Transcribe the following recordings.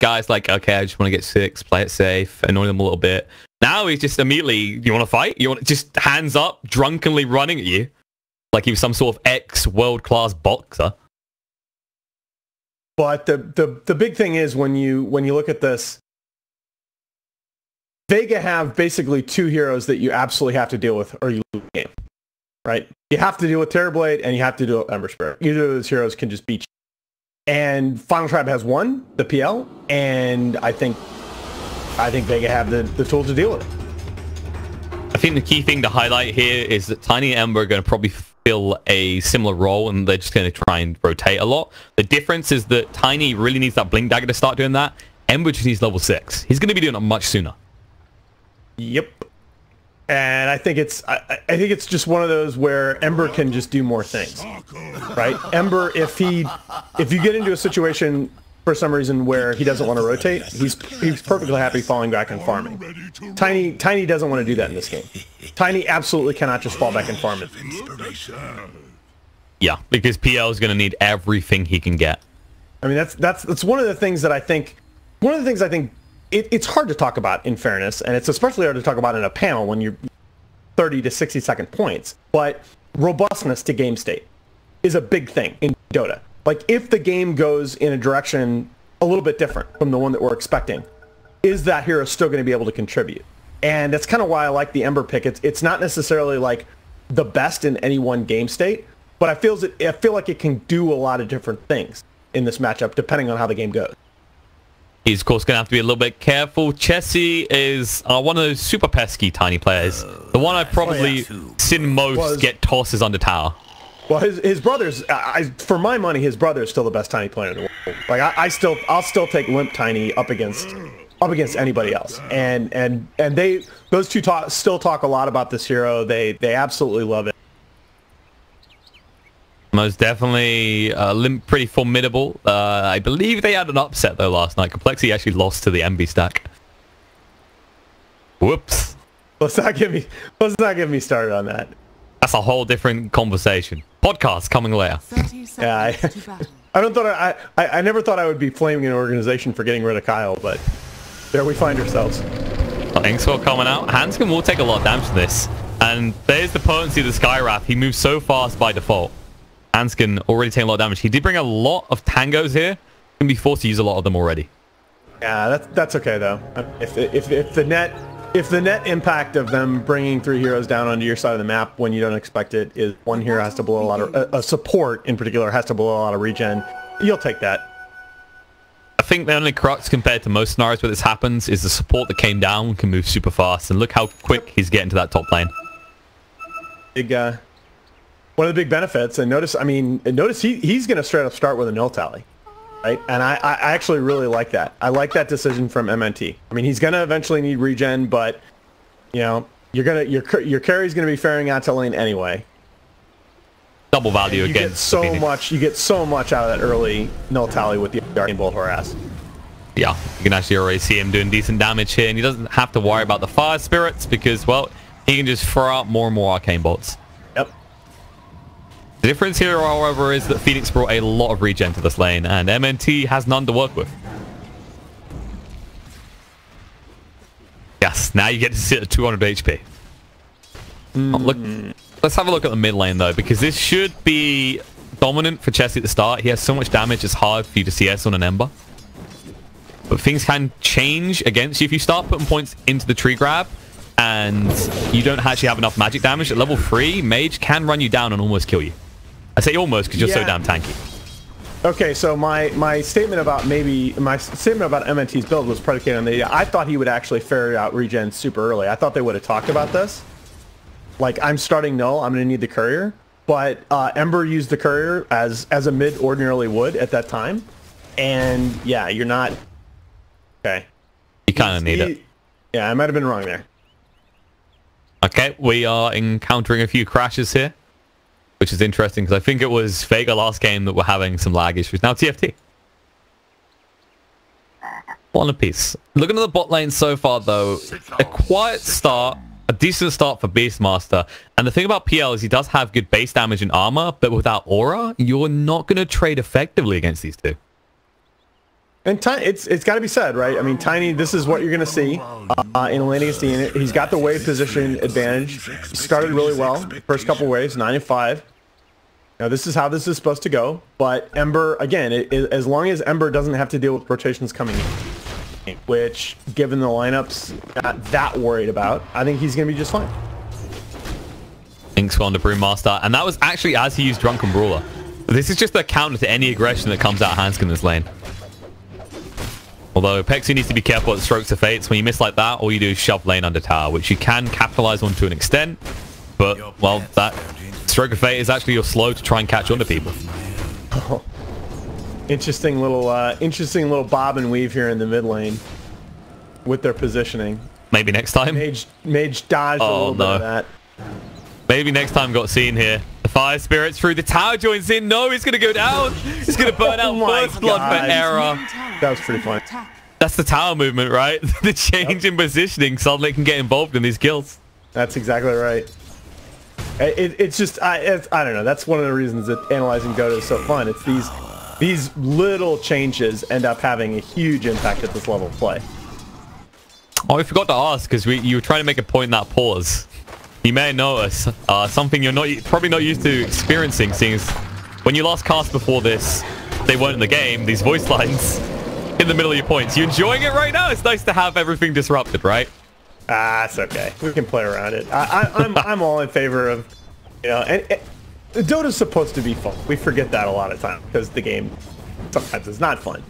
Guy's like, okay, I just want to get 6, play it safe, annoy them a little bit. Now he's just immediately, you want to fight? You want just hands up, drunkenly running at you, like he was some sort of ex-world-class boxer. But the big thing is when you look at this, Vega have basically 2 heroes that you absolutely have to deal with or you lose the game, right? You have to deal with Terrorblade and you have to deal with Ember Spirit. Either of those heroes can just beat you. And Final Tribe has 1, the PL, and I think Vega have the tool to deal with it. I think the key thing to highlight here is that Tiny and Ember are going to probably fill a similar role, and they're just going to try and rotate a lot. The difference is that Tiny really needs that Blink Dagger to start doing that. Ember just needs level 6. He's going to be doing it much sooner. Yep. And I think it's just one of those where Ember can just do more things, right? Ember, if you get into a situation for some reason where he doesn't want to rotate, he's perfectly happy falling back and farming. Tiny doesn't want to do that in this game. Tiny absolutely cannot just fall back and farm it. Yeah, because PL is going to need everything he can get. I mean, that's one of the things that I think. One of the things I think it's hard to talk about, in fairness, and it's especially hard to talk about in a panel when you're 30 to 60 second points. But robustness to game state is a big thing in Dota. Like, if the game goes in a direction a little bit different from the one that we're expecting, is that hero still going to be able to contribute? And that's kind of why I like the Ember pick. It's not necessarily like the best in any one game state, but I feel like it can do a lot of different things in this matchup depending on how the game goes. He's, of course, going to have to be a little bit careful. Chessie is one of those super pesky Tiny players. The one I've probably seen most get tosses under tower. Well, his brother's, for my money, his brother is still the best Tiny player in the world. Like, I'll still take Limp Tiny up against anybody else. And those two still talk a lot about this hero. They absolutely love it. Most definitely, Limp pretty formidable. I believe they had an upset though last night. Complexity actually lost to the MB stack. Whoops. Let's not get me started on that. That's a whole different conversation. Podcast coming later. Yeah, I never thought I would be flaming an organization for getting rid of Kyle, but there we find ourselves. Thanks for coming out. Hanscom will take a lot of damage from this, and there's the potency of the Skywrath. He moves so fast by default. Hanscom already taking a lot of damage. He did bring a lot of tangos here. Going to be forced to use a lot of them already. Yeah, that's okay though. If the net impact of them bringing 3 heroes down onto your side of the map when you don't expect it is one hero has to blow a lot of a support in particular has to blow a lot of regen, you'll take that. I think the only crux compared to most scenarios where this happens is the support that came down can move super fast, and look how quick he's getting to that top lane. Big one of the big benefits, and notice he's going to straight up start with a null tally, right? And I actually really like that. I like that decision from MNT. I mean, he's going to eventually need regen, but you know, your carry's going to be faring out to lane anyway. Double value against you get so much out of that early null tally with the Arcane Bolt harass. Yeah, you can actually already see him doing decent damage here, and he doesn't have to worry about the fire spirits because, well, he can just throw out more and more Arcane Bolts. Yep. The difference here, however, is that Phoenix brought a lot of regen to this lane, and MNT has none to work with. Yes, now you get to sit at 200 HP. Look, let's have a look at the mid lane, though, because this should be dominant for Chessie at the start. He has so much damage, it's hard for you to CS on an Ember. But things can change against you if you start putting points into the tree grab, and you don't actually have enough magic damage. At level 3, Mage can run you down and almost kill you. I say almost because you're so damn tanky. Okay, so my statement about MNT's build was predicated on I thought he would actually ferry out regen super early. I thought they would have talked about this. Like, I'm starting null, I'm going to need the courier. But Ember used the courier as a mid ordinarily would at that time. And yeah, you're not... Okay. You kind of need it. Yeah, I might have been wrong there. Okay, we are encountering a few crashes here, which is interesting because I think it was Vega last game that were having some lag issues. Now TFT. One apiece. Looking at the bot lane so far, though, a quiet start, a decent start for Beastmaster. And the thing about PL is he does have good base damage and armor, but without aura, you're not going to trade effectively against these two. And it's got to be said, right? I mean, Tiny, this is what you're going to see in a lane against the. He's got the wave position advantage. He started really well. First couple waves, 9 and 5. Now, this is how this is supposed to go. But Ember, again, as long as Ember doesn't have to deal with rotations coming in, which, given the lineups, not that worried about, I think he's going to be just fine. Inks on the Brewmaster, and that was actually as he used Drunken Brawler. This is just a counter to any aggression that comes out of Hanskin in this lane. Although Pexu needs to be careful at strokes of fates. When you miss like that, all you do is shove lane under tower, which you can capitalize on to an extent. But, well, that stroke of fate is actually your slow to try and catch onto people. Oh. Interesting little bob and weave here in the mid lane with their positioning. Maybe next time. Mage dodged a little bit of that. Maybe next time got seen here. The fire spirits through the tower joins in. No, he's going to go down. He's going to burn out first blood for error. That was pretty fun. That's the tower movement, right? The change in positioning suddenly can get involved in these kills. That's exactly right. It's just, I don't know. That's one of the reasons that analyzing Dota is so fun. It's these little changes end up having a huge impact at this level of play. Oh, we forgot to ask because you were trying to make a point in that pause. You may notice something you're probably not used to experiencing, seeing as when you last cast before this, they weren't in the game, these voice lines in the middle of your points. You enjoying it right now? It's nice to have everything disrupted, right? It's okay. We can play around it. I'm all in favor of, and Dota's supposed to be fun. We forget that a lot of time because the game sometimes is not fun.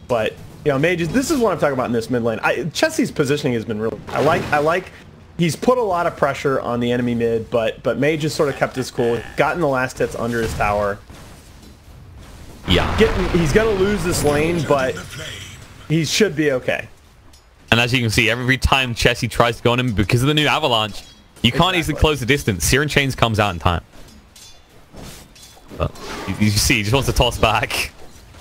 But, mages, this is what I'm talking about in this mid lane. Chessie's positioning has been really, I like he's put a lot of pressure on the enemy mid, but Mage has sort of kept his cool, gotten the last hits under his tower. Yeah. He's going to lose this lane, but he should be okay. And as you can see, every time Chessie tries to go on him, because of the new Avalanche, you can't easily close the distance. Searing Chains comes out in time. But you see, he just wants to toss back.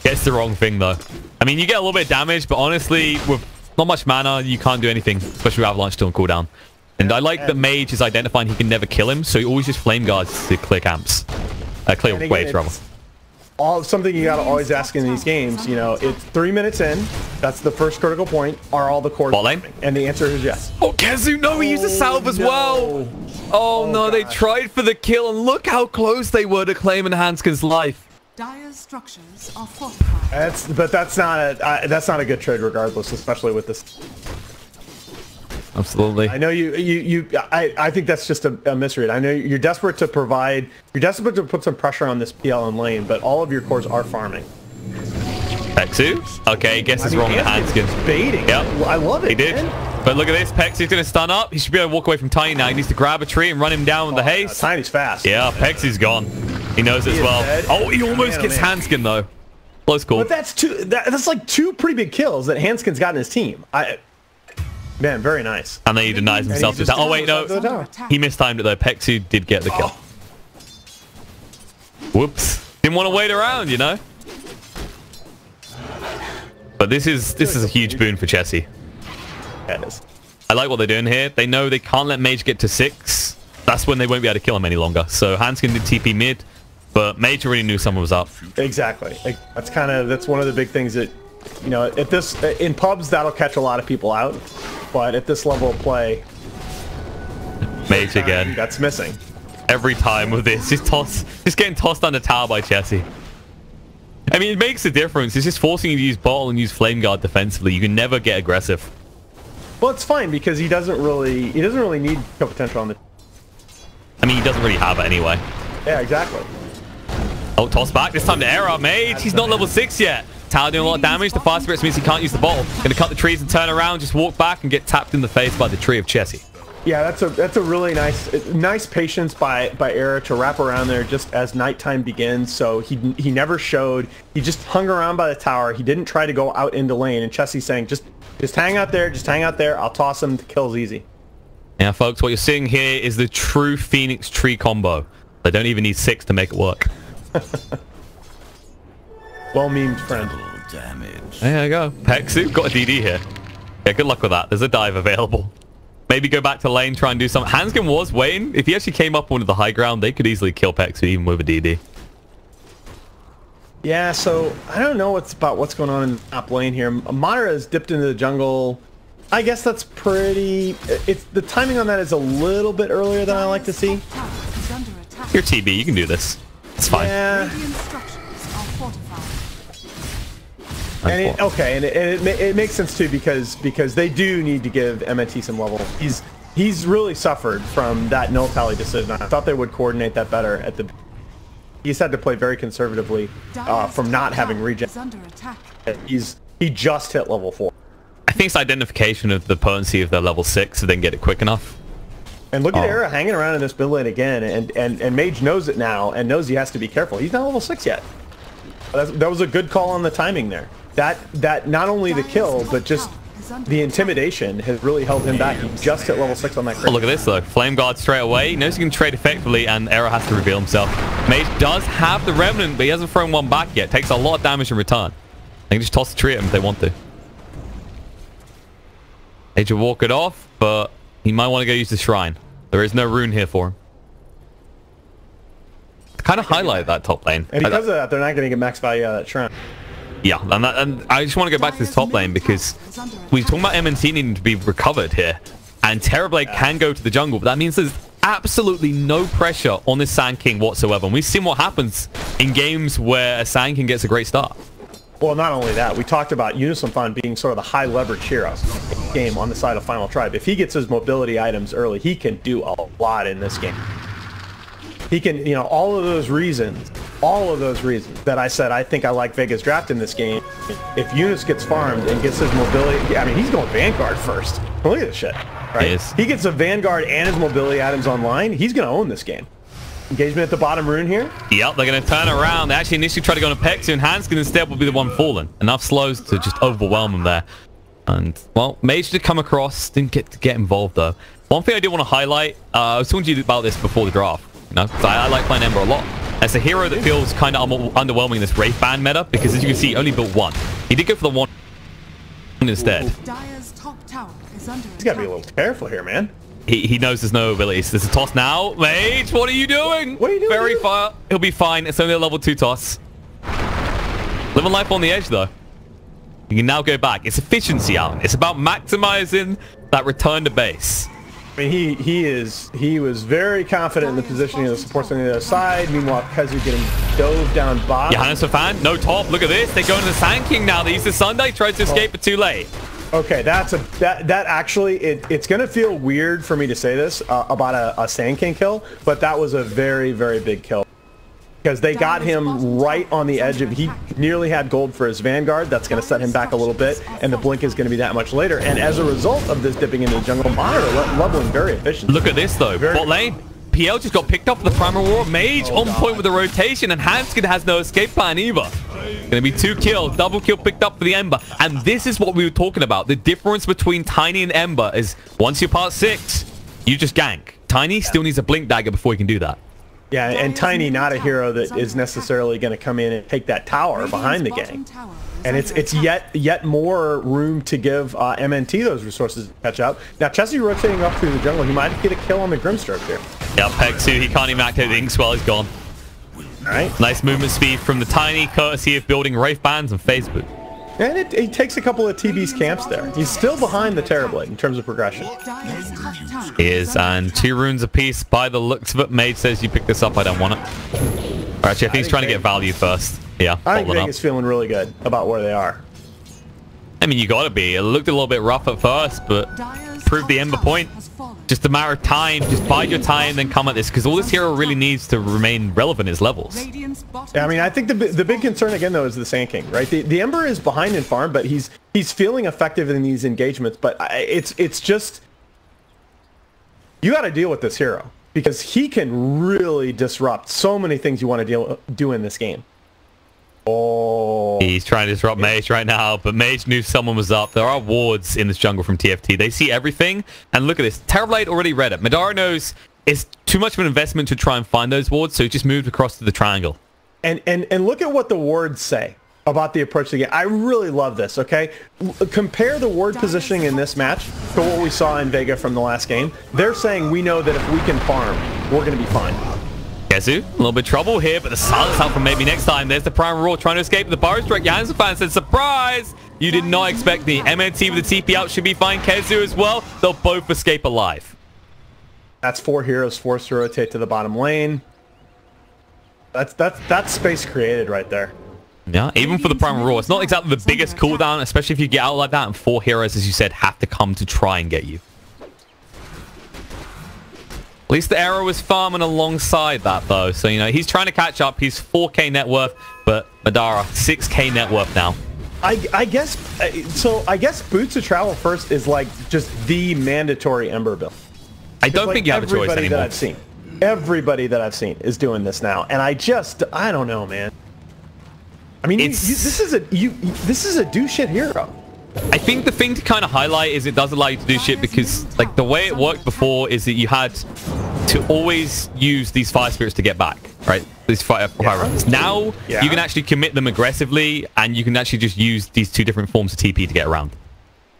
Gets the wrong thing, though. I mean, you get a little bit of damage, but honestly, with not much mana, you can't do anything, especially with Avalanche still on cooldown. And I like that Mage is identifying he can never kill him, so he always just flame guards to clear camps. Clear waves, rather. Something you gotta always ask in these games, it's 3 minutes in, that's the first critical point, are all the cores coming? And the answer is yes. Oh, Kezu, no, he used a salve as well. Oh no, they tried for the kill, and look how close they were to claiming Hanskin's life. Dire's structures are fortified. That's not a good trade regardless, especially with this. Absolutely. I know I think that's just a misread. I know you're desperate to put some pressure on this PL in lane, but all of your cores are farming. Pexu? Okay, guess it's wrong with Hanskin. Baiting. Yep. I love it. He did. Man. But look at this. Pexu's going to stun up. He should be able to walk away from Tiny now. He needs to grab a tree and run him down with the haste. Tiny's fast. Yeah, Pexu's gone. He knows it as well. Dead. Oh, he almost gets Hanskin, though. Close call. But that's like two pretty big kills that Hanskin's got in his team. Man, very nice. And then he denies himself to oh, wait, no. He mistimed it, though. Pexu did get the kill. Whoops. Didn't want to wait around, But this is a huge boon for Chessie. Yeah, it is. I like what they're doing here. They know they can't let Mage get to 6. That's when they won't be able to kill him any longer. So Hanskin did TP mid, but Mage already knew someone was up. Exactly. That's one of the big things that, in pubs, that'll catch a lot of people out. But at this level of play, Mage again. That's missing. Every time with this, just getting tossed on the tower by Chessie. I mean, it makes a difference. It's just forcing you to use bottle and use flame guard defensively. You can never get aggressive. Well, it's fine because he doesn't really need kill potential on the. I mean, he doesn't really have it anyway. Yeah, exactly. Oh, toss back. This time to error. Mage. He's not level 6 yet. Tower doing a lot of damage. The fire spirits means he can't use the bottle. Gonna cut the trees and turn around, just walk back and get tapped in the face by the tree of Chessie. Yeah, that's a really nice patience by Era to wrap around there just as nighttime begins. So he never showed. He just hung around by the tower. He didn't try to go out into lane. And Chessie's saying, just hang out there. Just hang out there. I'll toss him. The kill's easy. Yeah, folks, what you're seeing here is the true Phoenix tree combo. They don't even need 6 to make it work. Well memed, friend. There you go. Pexu got a DD here. Yeah, good luck with that. There's a dive available. Maybe go back to lane, try and do something. Hanskin was waiting. If he actually came up onto the high ground, they could easily kill Pexu even with a DD. Yeah, so I don't know what's going on in the top lane here. Madara has dipped into the jungle. I guess that's pretty... the timing on that is a little bit earlier than I like to see. You're TB, you can do this. It's fine. Yeah. And it makes sense too because they do need to give MNT some level. He's really suffered from that null tally decision. I thought they would coordinate that better at the... He's had to play very conservatively from not having regen. He just hit level 4. I think it's identification of the potency of their level 6 so they can get it quick enough. And look at Era hanging around in this mid lane again, and Mage knows it now and knows he has to be careful. He's not level 6 yet. That was a good call on the timing there. That not only the kill, but just the intimidation has really held him back. He just hit level 6 on that crit. Oh, look at this though. Flame Guard straight away. He knows he can trade effectively, and Era has to reveal himself. Mage does have the Remnant, but he hasn't thrown one back yet. Takes a lot of damage in return. They can just toss the tree at him if they want to. Mage will walk it off, but he might want to go use the shrine. There is no rune here for him. Kind of highlight that top lane. And because of that, they're not going to get max value out of that shrine. Yeah, and I just want to go back to this top lane because we're talking about MNT needing to be recovered here. And Terrorblade can go to the jungle, but that means there's absolutely no pressure on this Sand King whatsoever. And we've seen what happens in games where a Sand King gets a great start. Well, not only that, we talked about Unisamfan being sort of the high leverage hero game on the side of Final Tribe. If he gets his mobility items early, he can do a lot in this game. He can, you know, all of those reasons that I said I think I like Vega's draft in this game. If Eunice gets farmed and gets his mobility, I mean, he's going Vanguard first. Look at this shit, right? He gets a Vanguard and his mobility items online. He's going to own this game. Engagement at the bottom rune here. Yep, they're going to turn around. They actually initially try to go on a Pexu, and Hanskin instead will be the one falling. Enough slows to just overwhelm him there. And, well, Mage did come across, didn't get to get involved, though. One thing I do want to highlight, I was talking to you about this before the draft. You know, I like playing Ember a lot. As a hero that feels kind of underwhelming in this Wraith Band meta, because as you can see, he only built one. He did go for the one instead. He's got to be a little careful here, man. He knows there's no abilities. There's a toss now. Mage, what are you doing? What are you doing? Very far. He'll be fine. It's only a level 2 toss. Living life on the edge, though. You can now go back. It's efficiency out. It's about maximizing that return to base. I mean, he was very confident in the positioning of the supports on the other side. Meanwhile, Kazu getting dove down bottom. Johannes fan, no top. Look at this. They go into the Sand King now. They use the Sunday, tries to escape, but too late. Okay, that actually it's gonna feel weird for me to say this about a Sand King kill, but that was a very, very big kill. Because they got him right on the edge of... He nearly had gold for his Vanguard. That's going to set him back a little bit. And the blink is going to be that much later. And as a result of this dipping into the jungle, Monitor leveling very efficient. Look at this, though. Bot lane. PL just got picked up for the Primal War. Mage on point with the rotation. And Hanskin has no escape plan either. Going to be 2 kills. Double kill picked up for the Ember. And this is what we were talking about. The difference between Tiny and Ember is once you're part 6, you just gank. Tiny still needs a blink dagger before he can do that. Yeah, and Tiny not a hero that is necessarily going to come in and take that tower behind the gang. And it's yet more room to give MNT those resources to catch up. Now, Chessie rotating up through the jungle. He might get a kill on the Grimstroke here. Yeah, Pexu, he can't even activate the Inkswell. He's gone. All right. Nice movement speed from the Tiny, courtesy of building Wraith Bands and Phase Boot. And it takes a couple of TB's camps there. He's still behind the Terrorblade in terms of progression. He is, and 2 runes apiece by the looks of it. Mage says you pick this up, I don't want it. Or actually, I think he's trying to get value first. Yeah, I think Vega's feeling really good about where they are. I mean, you gotta be. It looked a little bit rough at first, but proved the Ember point. Just a matter of time. Just bide your time, then come at this, because all this hero really needs to remain relevant is levels. Yeah, I mean, I think the big concern again though is the Sand King, right? The Ember is behind in farm, but he's feeling effective in these engagements. But it's just you got to deal with this hero because he can really disrupt so many things you want to do in this game. Oh, he's trying to disrupt Mage right now, but Mage knew someone was up. There are wards in this jungle from TFT. They see everything, and look at this. Terrorblade already read it. Madara knows it's too much of an investment to try and find those wards, so he just moved across to the triangle. And look at what the wards say about the approach to the game. I really love this, okay? Compare the ward positioning in this match to what we saw in Vega from the last game. They're saying we know that if we can farm, we're going to be fine. Yeah, Kezu, a little bit of trouble here, but the silence out for maybe next time. There's the Prime Roar trying to escape the Burrow Strike. Jansen fan said, surprise! You did not expect the MNT with the TP out should be fine. Kezu as well. They'll both escape alive. That's 4 heroes forced to rotate to the bottom lane. That's space created right there. Yeah, even for the Prime Roar, it's not exactly the biggest cooldown, especially if you get out like that, and 4 heroes, as you said, have to come to try and get you. At least the Arrow is farming alongside that, though. So, you know, he's trying to catch up. He's 4k net worth, but Madara, 6k net worth now. I guess, so I guess Boots of Travel First is like just the mandatory Ember build. I don't think you have a choice anymore. Everybody that I've seen is doing this now. And I don't know, man. I mean, this is a do shit hero. I think the thing to kind of highlight is it does allow you to do shit because, like, the way it worked before is that you had to always use these fire spirits to get back, right? These fire runs. Now you can actually commit them aggressively, and you can actually just use these 2 different forms of TP to get around.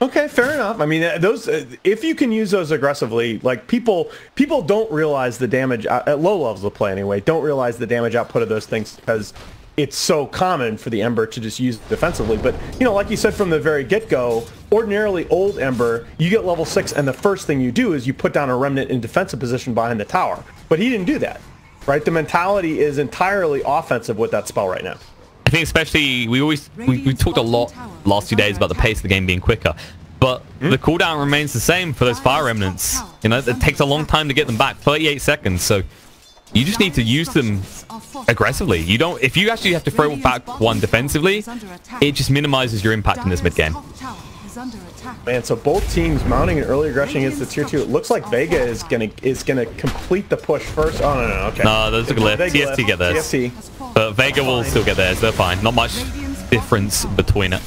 Okay, fair enough. I mean, those if you can use those aggressively, like people don't realize the damage at low levels of play anyway. Don't realize the damage output of those things because it's so common for the Ember to just use it defensively. But, you know, like you said from the very get-go, ordinarily old Ember, you get level 6 and the first thing you do is you put down a Remnant in defensive position behind the tower. But he didn't do that, right? The mentality is entirely offensive with that spell right now. I think especially, we talked a lot last 2 days about the pace of the game being quicker. But the cooldown remains the same for those Fire Remnants. You know, it takes a long time to get them back, 38 seconds. So you just need to use them aggressively. You don't. If you actually have to throw back one defensively, it just minimizes your impact in this mid game. Man, so both teams mounting an early aggression against the tier 2. It looks like Vega is gonna complete the push first. Oh no, okay. No, there's a glyph. TST get theirs. TST. But Vega will still get theirs. They're fine. Not much difference between it.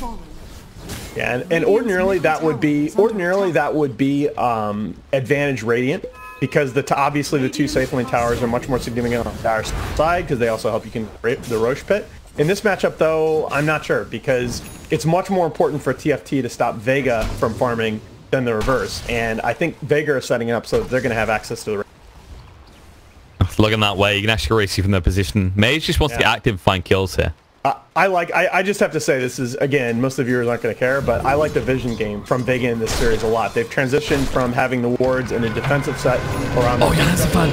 Yeah, and ordinarily that would be advantage Radiant. Because obviously the 2 safe lane towers are much more significant on the tower side because they also help you can rape the Roche pit. In this matchup, though, I'm not sure because it's much more important for TFT to stop Vega from farming than the reverse. And I think Vega are setting it up so that they're going to have access to the... Looking that way, you can actually race you from their position. Mage just wants to get active and find kills here. I just have to say this is, again, most of the viewers aren't going to care, but I like the vision game from Vega in this series a lot. They've transitioned from having the wards in a defensive set around... Oh, yeah, that's fun.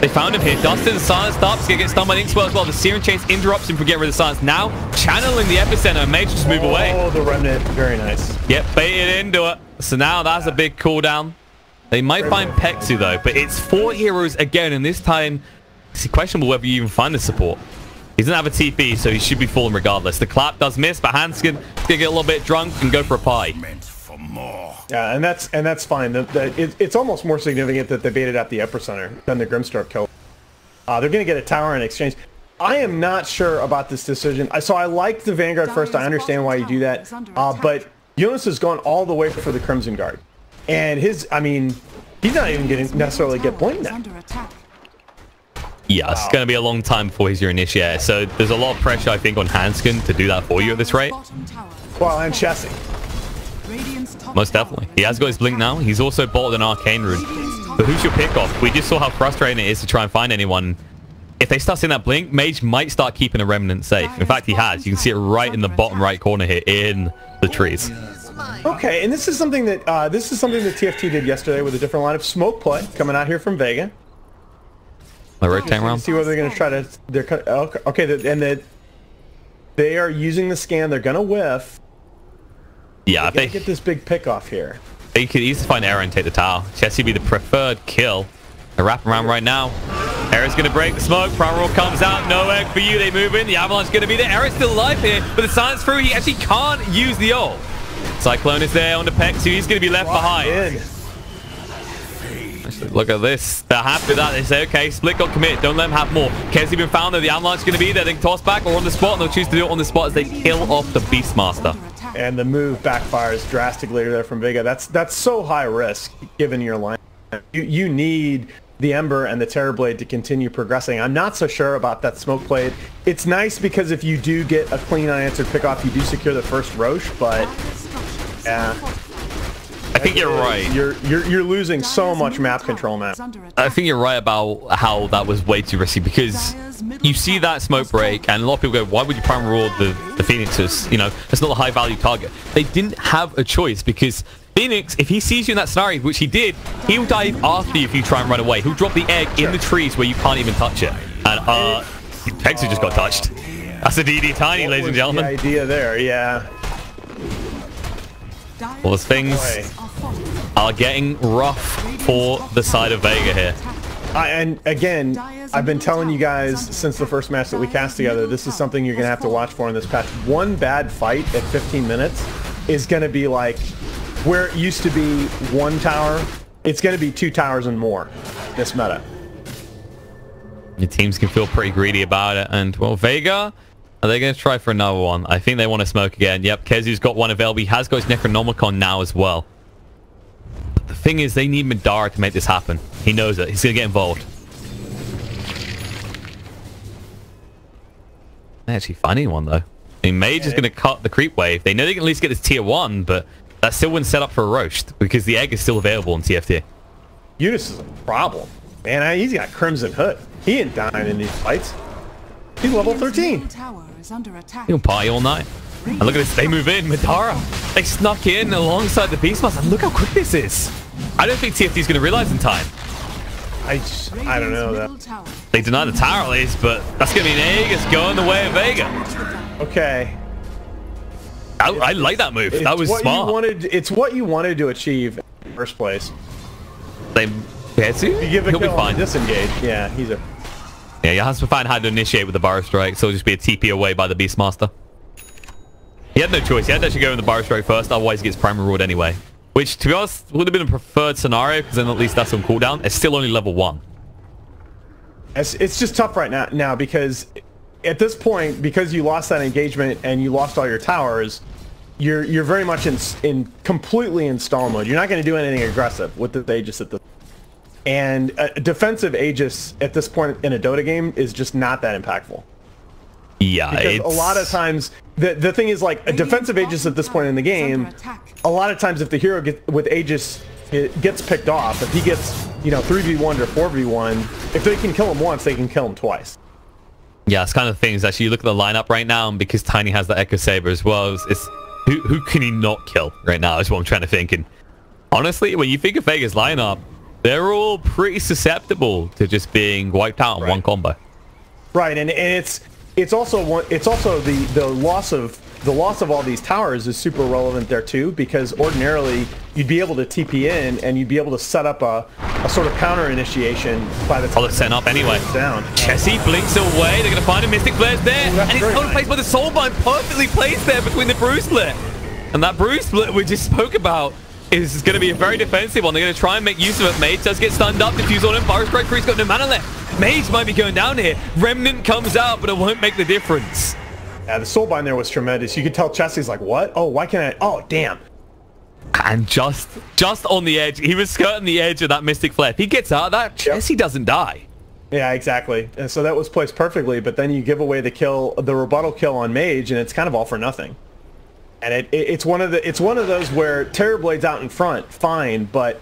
They found him here. Dustin, silence stops. Gonna get stunned by Inkswell as well. The Searing Chase interrupts him from getting rid of silence. Now, channeling the epicenter. Mage just move away. Oh, the Remnant. Very nice. Yep, baited into it. So now that's a big cooldown. They might find Pexu, though, but it's 4 heroes again, and this time, it's questionable whether you even find the support. He doesn't have a TP, so he should be falling regardless. The clap does miss, but Hanskin gonna get a little bit drunk and go for a pie. Yeah, and that's fine. It's almost more significant that they baited at the epicenter than the Grimstroke kill. They're gonna get a tower in exchange. I am not sure about this decision. So I like the Vanguard first. I understand why you do that, but Jonas has gone all the way for the Crimson Guard, and he's not even going to necessarily get blinked now. Yeah, it's going to be a long time before he's your initiator. So there's a lot of pressure, I think, on Hanskin to do that for you at this rate. Well, and Chessie. Most definitely. He has got his blink now. He's also bolted an Arcane Rune. But who's your pickoff? We just saw how frustrating it is to try and find anyone. If they start seeing that blink, Mage might start keeping a Remnant safe. In fact, he has. You can see it right in the bottom right corner here in the trees. Okay, and this is something that TFT did yesterday with a different line of smoke play coming out here from Vega. My rotate around. See whether they're going to try to. Okay, and they are using the scan. They're going to whiff. Yeah, they get this big pick off here. They could easily find Era and take the tower. Chessie be the preferred kill. They're wrapping around right now. Era's going to break the smoke. Prime Roar comes out. No egg for you. They move in. The Avalanche going to be there. Era's still alive here, but the silence through. He actually can't use the ult. Cyclone is there on the Pexu. He's going to be left behind. Look at this. They're happy with that. They say, okay, split got commit. Don't let them have more. Kezu been found there. The Avalanche is going to be there. They can toss back or on the spot, and they'll choose to do it on the spot as they kill off the Beastmaster. And the move backfires drastically there from Vega. That's so high risk given your line. You need the Ember and the Terrorblade to continue progressing. I'm not so sure about that smoke blade. It's nice because if you do get a clean unanswered pickoff, you do secure the first Roche, but yeah. I think you're right. You're losing so much map control now. I think you're right about how that was way too risky, because you see that smoke break and a lot of people go, why would you prime reward the Phoenixes? You know, it's not a high value target. They didn't have a choice, because Phoenix, if he sees you in that scenario, which he did, he'll dive after you if you try and run away. He'll drop the egg in the trees where you can't even touch it. And Hexu just got touched. That's a DD Tiny, ladies and gentlemen. The idea there, yeah. Well, things are getting rough for the side of Vega here. And again, I've been telling you guys since the first match that we cast together, this is something you're going to have to watch for in this patch. One bad fight at 15 minutes is going to be like where it used to be one tower. It's going to be 2 towers and more this meta. Your teams can feel pretty greedy about it. And, well, Vega, are they going to try for another one? I think they want to smoke again. Yep, Kezu's got one available. He has got his Necronomicon now as well. But the thing is, they need Madara to make this happen. He knows it. He's going to get involved. They actually finding one, though. I mean, Mage is going to cut the creep wave. They know they can at least get this tier 1, but that still wouldn't set up for a roast, because the egg is still available in TFT. Eunice is a problem. Man, he's got Crimson Hood. He ain't dying in these fights. He's level 13. He'll party all night. And look at this, they move in. Madara, they snuck in alongside the Beastmaster. And look how quick this is. I don't think TFT is going to realize in time. I don't know that. They deny the tower at least, but that's going to be an Aegis going the way of Vega. Okay. I like that move. That was smart. It's what you wanted to achieve in the first place. You give He'll be fine. Disengage. Yeah, Yeah, he has to find how to initiate with the Bar Strike, so it'll just be a TP away by the Beastmaster. He had no choice. He had to actually go in the Bar Strike first, otherwise he gets Prime Reward anyway. Which, to be honest, would have been a preferred scenario, because then at least that's on cooldown. It's still only level 1. It's just tough right now because at this point, because you lost that engagement and you lost all your towers, you're very much in completely in stall mode. You're not going to do anything aggressive with the Aegis at the... And a defensive Aegis at this point in a Dota game is just not that impactful. Yeah, because a lot of times the thing is, like, a defensive Aegis at this point in the game, a lot of times if the hero with Aegis gets picked off, if he gets, you know, 3v1 or 4v1, if they can kill him once, they can kill him twice. Yeah, it's kind of things. Actually, you look at the lineup right now, and because Tiny has the Echo Saber as well, it's who can he not kill right now is what I'm trying to think. And honestly, when you think of Vega's lineup, they're all pretty susceptible to just being wiped out in one combo. Right, and it's also the loss of all these towers is super relevant there too, because ordinarily you'd be able to TP in and you'd be able to set up a sort of counter initiation by the time it's set up anyway. Down. Chessie blinks away. They're going to find a Mystic Flare's there, and it's held in place by the Soulbind, perfectly placed there between the Brucelet. And that Brucelet we just spoke about is going to be a very defensive one. They're going to try and make use of it. Mage does get stunned up. Diffuse on him. Fire Strike Cree's got no mana left. Mage might be going down here. Remnant comes out, but it won't make the difference. Yeah, the Soulbind there was tremendous. You could tell Chessie's like, what? Oh, why can't I? Oh, damn. And just on the edge. He was skirting the edge of that Mystic Flare. If he gets out of that, Chessie doesn't die. Yeah, exactly. And so that was placed perfectly, but then you give away the rebuttal kill on Mage, and it's kind of all for nothing. And it's one of those where Terrorblade's out in front, fine, but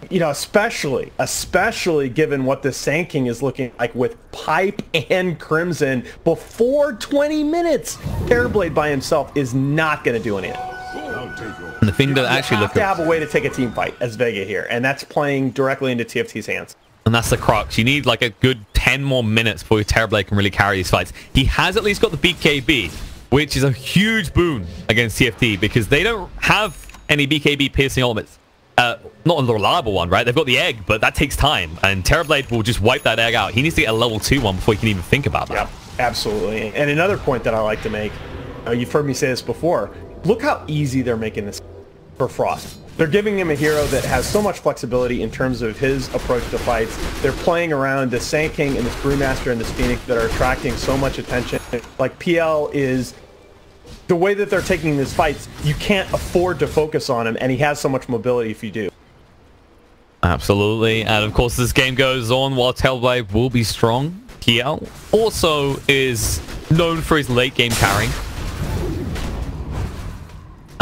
you know, especially given what the Sand King is looking like with Pipe and Crimson before 20 minutes, Terrorblade by himself is not going to do anything. And the thing that actually you have to have a way to take a team fight as Vega here, and that's playing directly into TFT's hands. And that's the crux. You need like a good 10 more minutes before Terrorblade can really carry these fights. He has at least got the BKB, which is a huge boon against TFT because they don't have any BKB piercing elements. Not a reliable one, right? They've got the egg, but that takes time. And Terrorblade will just wipe that egg out. He needs to get a level 2 one before he can even think about that. Yeah, absolutely. And another point that I like to make, you've heard me say this before, look how easy they're making this for Frost. They're giving him a hero that has so much flexibility in terms of his approach to fights. They're playing around this Sand King and this Brewmaster and this Phoenix that are attracting so much attention. Like, PL is... the way that they're taking these fights, you can't afford to focus on him, and he has so much mobility if you do. Absolutely. And of course, this game goes on while Terrorblade will be strong. PL also is known for his late game carrying.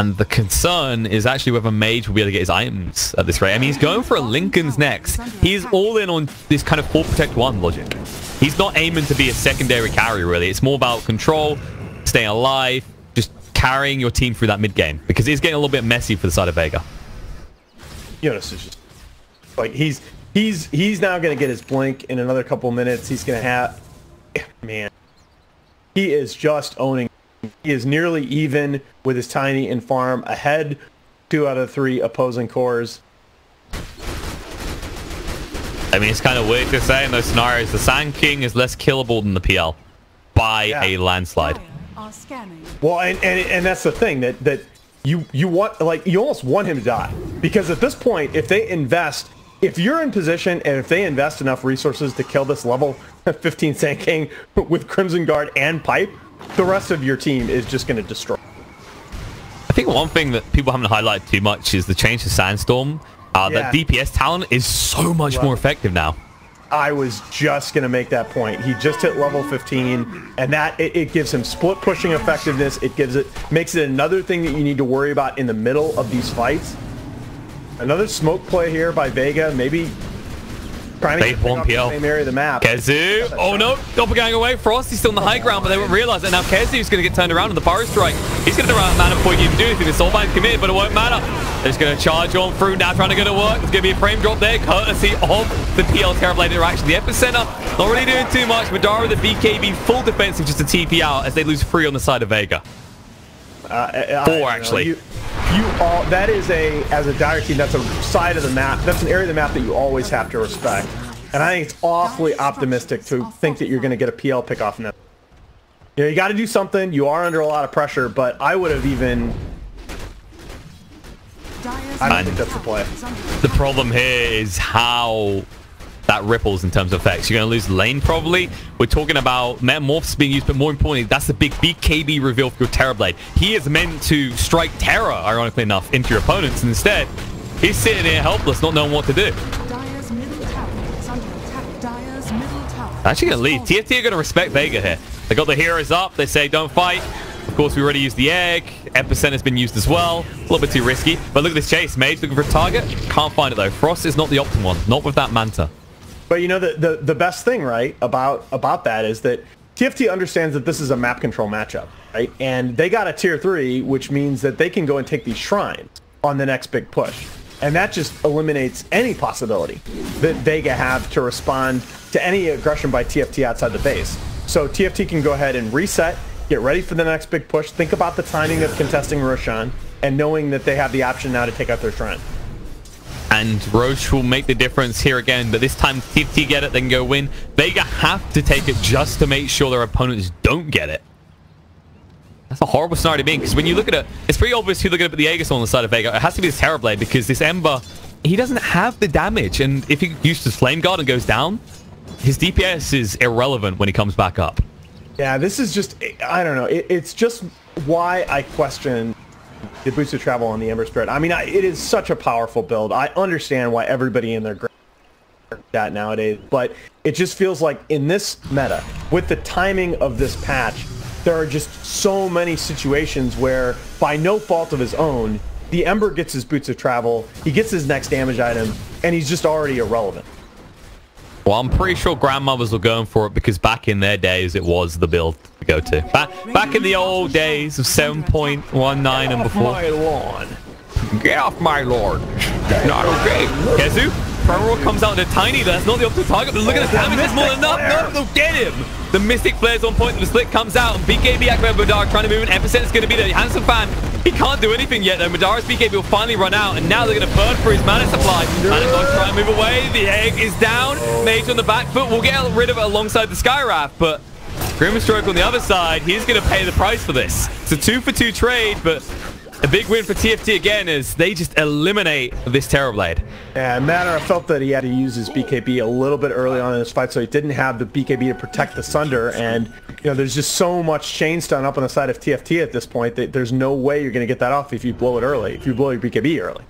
And the concern is actually whether Mage will be able to get his items at this rate. I mean, he's going for a Lincoln's next. He's all in on this kind of 4 protect 1 logic. He's not aiming to be a secondary carry, really. It's more about control, staying alive, just carrying your team through that mid game. Because it's getting a little bit messy for the side of Vega. Jonas is just like he's now going to get his blink in another couple minutes. He's going to have, man, he is just owning. He is nearly even with his tiny and farm, ahead 2 out of 3 opposing cores. I mean, it's kind of weird to say in those scenarios. The Sand King is less killable than the PL by a landslide. Well, and that's the thing that you want, like, you almost want him to die, because at this point, if they invest, if you're in position and if they invest enough resources to kill this level 15 Sand King with Crimson Guard and Pipe, the rest of your team is just going to destroy. I think one thing that people haven't highlighted too much is the change to Sandstorm. That DPS talent is so much more effective now. I was just going to make that point. He just hit level 15, and that it gives him split pushing effectiveness. Makes it another thing that you need to worry about in the middle of these fights. Another smoke play here by Vega, maybe trying to get the same area of the map. Kezu, oh no, doppelganger away. Frosty's still on the high ground, but they won't realize it. Now Kezu's going to get turned around in the Power Strike. He's going to run out of mana before he can do anything. The Soulbind's committed, but it won't matter. They're just going to charge on through, now trying to get it to work. There's going to be a frame drop there, courtesy of the PL Terrorblade interaction. The Epicenter, not really doing too much. Madara with the BKB, full defensive, just a TP out as they lose 3 on the side of Vega. 4, actually. That is as a dire team, that's a side of the map, that's an area of the map that you always have to respect. And I think it's awfully optimistic to think that you're going to get a PL pick off in that. You know, you got to do something. You are under a lot of pressure, but I would have even... I don't think that's the play. The problem here is how that ripples in terms of effects. You're going to lose lane, probably. We're talking about Metamorphosis being used, but more importantly, that's the big BKB reveal for your Terrorblade. He is meant to strike terror, ironically enough, into your opponents, and instead, he's sitting here helpless, not knowing what to do. Actually going to leave. TFT are going to respect Vega here. They got the heroes up. They say, don't fight. Of course, we already used the egg. Epicenter has been used as well. A little bit too risky. But look at this chase. Mage looking for a target. Can't find it, though. Frost is not the optimal one. Not with that Manta. But, you know, the best thing, right, about that is that TFT understands that this is a map control matchup, right? And they got a tier 3, which means that they can go and take these shrines on the next big push. And that just eliminates any possibility that Vega have to respond to any aggression by TFT outside the base. So TFT can go ahead and reset, get ready for the next big push, think about the timing of contesting Roshan, and knowing that they have the option now to take out their shrine. And Roche will make the difference here again, but this time TFT get it, they can go win. Vega have to take it just to make sure their opponents don't get it. That's a horrible scenario to be in, because when you look at it, it's pretty obvious who they're going to put the Aegis on the side of Vega. It has to be this Terrorblade, because this Ember, he doesn't have the damage, and if he uses Flame Guard and goes down, his DPS is irrelevant when he comes back up. Yeah, this is just, I don't know, it's just why I question the boost of travel on the Ember Spirit. I mean, it is such a powerful build. I understand why everybody in their that nowadays, but it just feels like in this meta, with the timing of this patch, there are just so many situations where, by no fault of his own, the Ember gets his boots of travel, he gets his next damage item, and he's just already irrelevant. Well, I'm pretty sure grandmothers were going for it because back in their days, it was the build to go to. Back in the old days of 7.19 and before. Get off my lawn. Get off my lord. Not okay. Kezu, front row comes out into Tiny. That's not the optimal target, but look at the damage. It's more than enough. No, get him. The Mystic Flare's on point. The split comes out. And BKB activated Madara trying to move. And Epicenter is going to be the Handsome Fan. He can't do anything yet, though. Madara's BKB will finally run out. And now they're going to burn for his mana supply. Mana's try and move away. The egg is down. Mage on the back foot. We'll get rid of it alongside the Skywrath. But Grimstroke on the other side, he's going to pay the price for this. It's a 2-for-2 trade, but a big win for TFT again as they just eliminate this Terrorblade. Yeah, Madara felt that he had to use his BKB a little bit early on in this fight, so he didn't have the BKB to protect the Sunder, and you know, there's just so much chain stun up on the side of TFT at this point that there's no way you're going to get that off if you blow it early, if you blow your BKB early.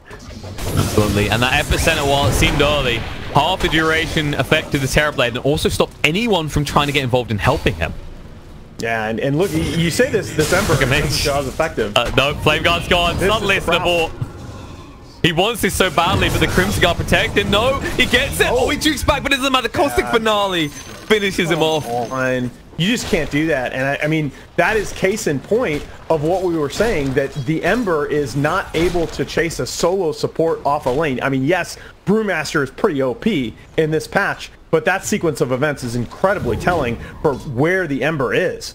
Absolutely, and that Epicenter, while it seemed early, half the duration affected the Terrorblade and also stopped anyone from trying to get involved in helping him. Yeah, and look, you say this Ember doesn't show as effective. No, Flame Guard's gone. Suddenly it's the ball. He wants this so badly, but the Crimson Guard protected. No, he gets it. Oh, he jukes back, but it doesn't matter. Caustic Finale finishes him off. You just can't do that. And I mean, that is case in point of what we were saying, that the Ember is not able to chase a solo support off a lane. I mean, yes, Brewmaster is pretty OP in this patch, but that sequence of events is incredibly telling for where the Ember is.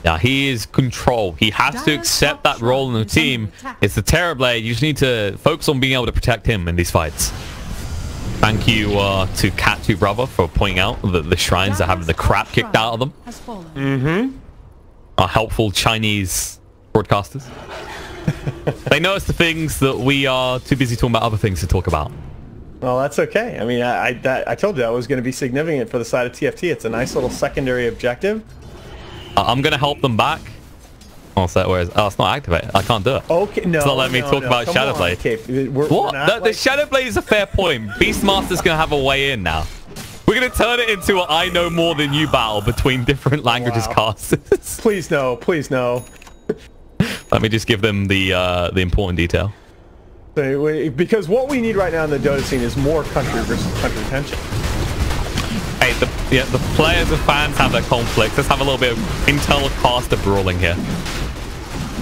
Yeah, he is control. He has to accept that role in the team. It's the Terrorblade. You just need to focus on being able to protect him in these fights. Thank you to Cat2 Brother for pointing out that the shrines are having the crap kicked out of them. Mm-hmm. Our helpful Chinese broadcasters. They notice the things that we are too busy talking about other things to talk about. Well, that's okay. I mean, I told you that was going to be significant for the side of TFT. It's a nice little secondary objective. I'm going to help them back. What's that? Where is? Oh, it's not activated. I can't do it. Okay, no. It's not letting me talk about Shadowblade. What? The Shadowblade is a fair point. Beastmaster's going to have a way in now. We're going to turn it into an I know more than you battle between different languages casters. Please no. Please no. Let me just give them the important detail. Because what we need right now in the Dota scene is more country versus country tension. Hey, the players and fans have their conflicts. Let's have a little bit of internal caster brawling here.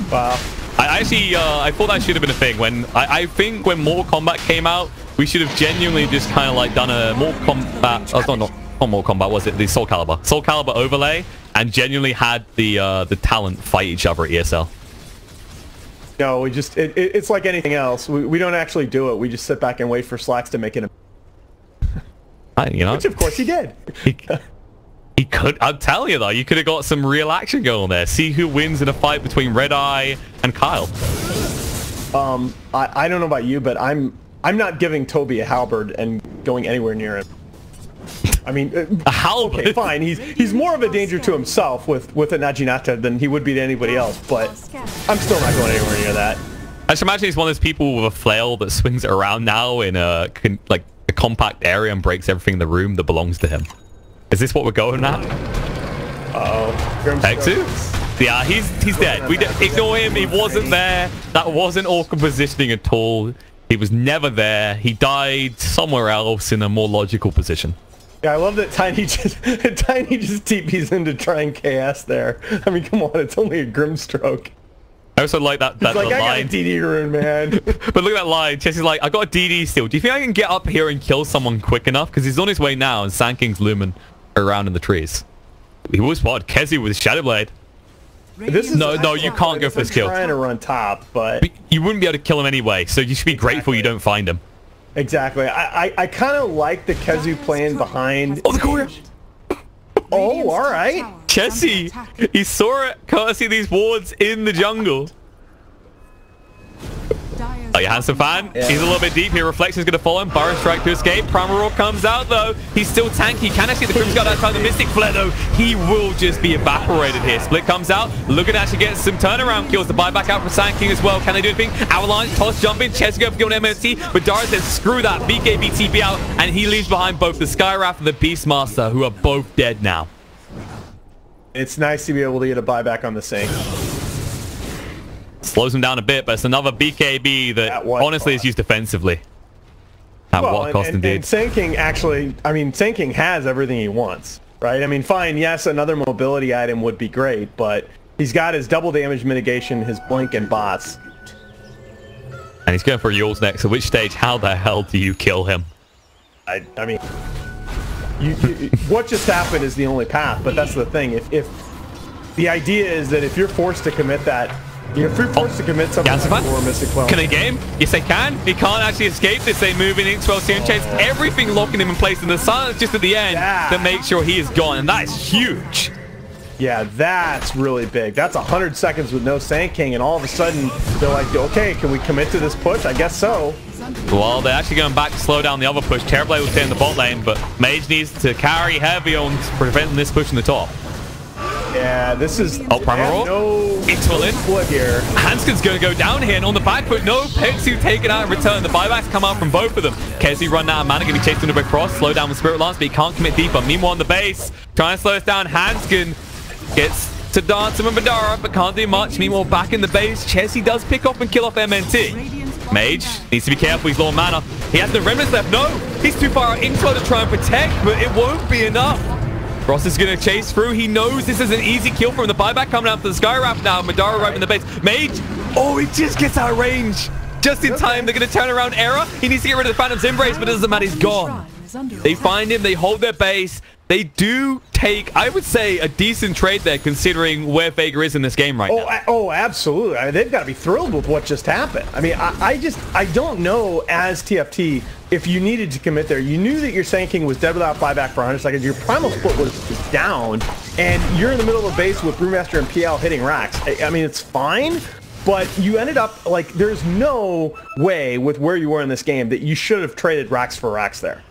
Wow. I thought that should have been a thing. I think when Mortal Kombat came out, we should have genuinely just kind of like done a Mortal Kombat. Oh, not Mortal Kombat, was it? The Soul Calibur overlay, and genuinely had the talent fight each other at ESL. No, we just it's like anything else. We don't actually do it. We just sit back and wait for Slacks to make it. You know, which of course he did. He could. I'm telling you though, you could have got some real action going there. See who wins in a fight between Red Eye and Kyle. I don't know about you, but I'm not giving Toby a halberd and going anywhere near him. I mean, a halberd. Okay, fine. He's more of a danger to himself with a Najinata than he would be to anybody else. But I'm still not going anywhere near that. I should imagine he's one of those people with a flail that swings it around now in a compact area and breaks everything in the room that belongs to him. Is this what we're going at? X2? Yeah, he's dead. Ignore him. He wasn't there. That wasn't awkward positioning at all. He was never there. He died somewhere else in a more logical position. Yeah, I love that Tiny just TPs in to try and KS there. I mean, come on, it's only a Grimstroke. I also like that like, line. I got a DD rune, man. But look at that line. Chessie's like, I got a DD still. Do you think I can get up here and kill someone quick enough? Because he's on his way now, and Sand King's looming around in the trees. He was spotted. Kezi with his Shadowblade. No, you can't go for this kill. I'm trying to run top, but you wouldn't be able to kill him anyway, so you should be grateful you don't find him. Exactly. I kind of like the Kezu playing behind. Oh, the courier! Oh, all right. Chessie, he saw it courtesy of these wards in the jungle. Oh, you handsome fan? Yeah. He's a little bit deep here. Reflection's going to follow him. Burrow strike to escape. Primal Roar comes out, though. He's still tanky. Can actually the Crimson Guard outside the Mystic Flare, though. He will just be evaporated here. Split comes out. Looking to actually get some turnaround kills. The buyback out for Sand King as well. Can they do anything? Avalanche, toss, jumping. Chess go for giving MOT. But Dara says, screw that. BKB TP out. And he leaves behind both the Skywrath and the Beastmaster, who are both dead now. It's nice to be able to get a buyback on the Sync. Slows him down a bit, but it's another BKB that honestly is used defensively. At what cost indeed. And Sand King actually, I mean, Sand King has everything he wants, right? I mean, fine, yes, another mobility item would be great, but he's got his double damage mitigation, his blink, and bots. And he's going for Yule's next. At which stage, how the hell do you kill him? I mean, what just happened is the only path, but that's the thing. If the idea is that if you're forced to commit that, if you're forced to commit something like more Mystic Clone. Can they game? Yes, they can. He can't actually escape this. They move in into Serum Chase. Everything locking him in place, and the silence just at the end to make sure he is gone, and that is huge. Yeah, that's really big. That's 100 seconds with no Sand King, and all of a sudden they're like, okay, can we commit to this push? I guess so. Well, they're actually going back to slow down the other push. Terrorblade will stay in the bot lane, but Mage needs to carry heavy on preventing this push in the top. Yeah, this is... Oh, Primal Roar. No split here. Hanskin's going to go down here, and on the back foot, no Pixie taken out in return. The buybacks come out from both of them. Kezi run out of mana, going to be chased into a Frost, slow down with Spirit Lance, but he can't commit deeper. Meanwhile, on the base, trying to slow us down, Hanskin Gets to dance with Madara, but can't do much. Meanwhile, back in the base, Chessie does pick off and kill off MNT. Mage needs to be careful. He's low on mana. He has no remnants left. No, he's too far out inside to try and protect, but it won't be enough. Ross is going to chase through. He knows this is an easy kill from the buyback coming out for the Skywrath now. Madara right in the base. Mage, oh, he just gets out of range. Just in time. They're going to turn around Era. He needs to get rid of the Phantom's Embrace, but it doesn't matter. He's gone. They find him. They hold their base. They do take, I would say, a decent trade there, considering where Vega is in this game right now. Oh, absolutely. I mean, they've got to be thrilled with what just happened. I mean, I don't know, as TFT, if you needed to commit there. You knew that your Sand King was dead without buyback for 100 seconds. Your Primal Split was down, and you're in the middle of the base with Brewmaster and PL hitting racks. I mean, it's fine, but you ended up, like, there's no way with where you were in this game that you should have traded racks for racks there.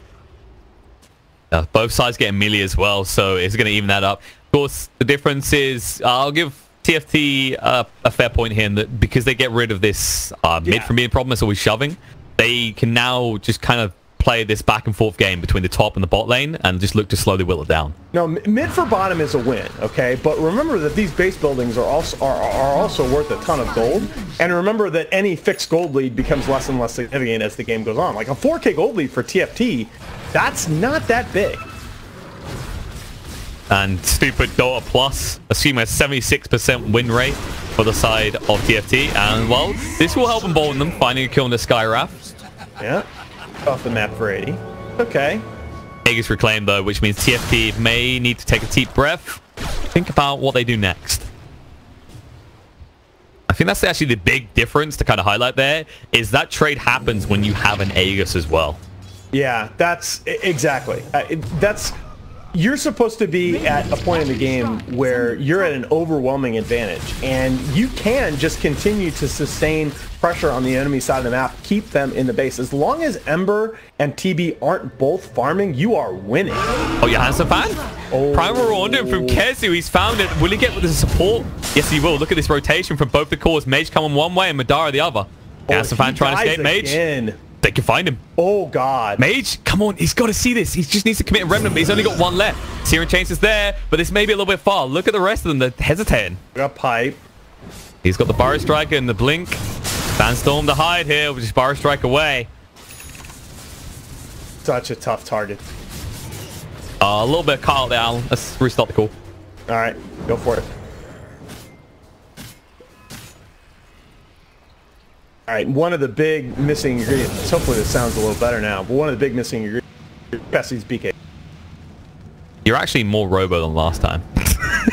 Both sides get a melee as well, so it's going to even that up. Of course, the difference is, I'll give TFT a fair point here in that because they get rid of this mid from being a problem, it's always shoving. They can now just kind of play this back and forth game between the top and the bot lane and just look to slowly whittle it down. No, mid for bottom is a win, okay? But remember that these base buildings are also worth a ton of gold. And remember that any fixed gold lead becomes less and less significant as the game goes on. Like a 4K gold lead for TFT, that's not that big. And stupid Dota Plus, assuming a 76% win rate for the side of TFT. And, well, this will help embolden them, finding a kill in the Skywrath. Yeah, off the map for 80. Okay. Vegas reclaimed, though, which means TFT may need to take a deep breath. Think about what they do next. I think that's actually the big difference to kind of highlight there, is that trade happens when you have an Aegis as well. Yeah, that's exactly. You're supposed to be at a point in the game where you're at an overwhelming advantage, and you can just continue to sustain pressure on the enemy side of the map, keep them in the base. As long as Ember and TB aren't both farming, you are winning. Oh, your hands are fan? Oh. Primal Rondo from Kezu, he's found it. Will he get with the support? Yes, he will. Look at this rotation from both the cores. Mage coming one way and Madara the other. Hands fan trying to escape Mage. Again. They can find him. Oh, God. Mage, come on. He's got to see this. He just needs to commit a Remnant, but he's only got one left. Searing Chains is there, but this may be a little bit far. Look at the rest of them. They're hesitating. We got Pipe. He's got the Burrow Striker and the Blink. Sandstorm to hide here, which is Burrow Strike away. Such a tough target. A little bit of Kyle there, Alan. Let's restart the call. All right. Go for it. All right, one of the big missing ingredients, hopefully this sounds a little better now, but one of the big missing ingredients is Pessie's BK. You're actually more robo than last time.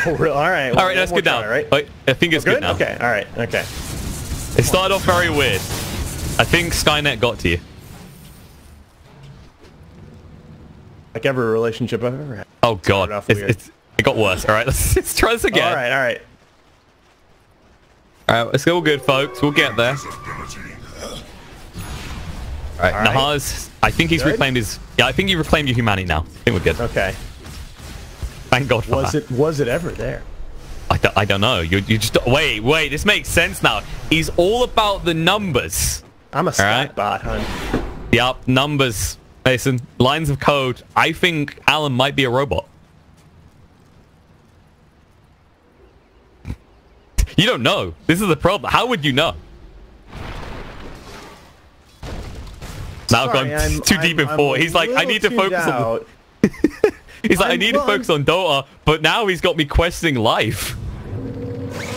Oh, really? All right. Well, all right, that's good now. Right? Wait, I think it's good now. Okay, all right, okay. It started off very weird. I think Skynet got to you. Like every relationship I've ever had. Oh, God. It got worse. All right, let's try this again. All right, all right. All right, it's all good, folks. We'll get there. All right, Nahaz, I think he's reclaimed his... Yeah, I think he reclaimed your humanity now. I think we're good. Okay. Thank God for that. Was it ever there? I don't know. You just... Wait. This makes sense now. He's all about the numbers. I'm a stat bot, hun. Yup, numbers. Listen, lines of code. I think Alan might be a robot. You don't know. This is the problem. How would you know? Now going too deep in 4. He's like, I need to focus on... He's like, I need to focus on Dota, but now he's got me questioning life.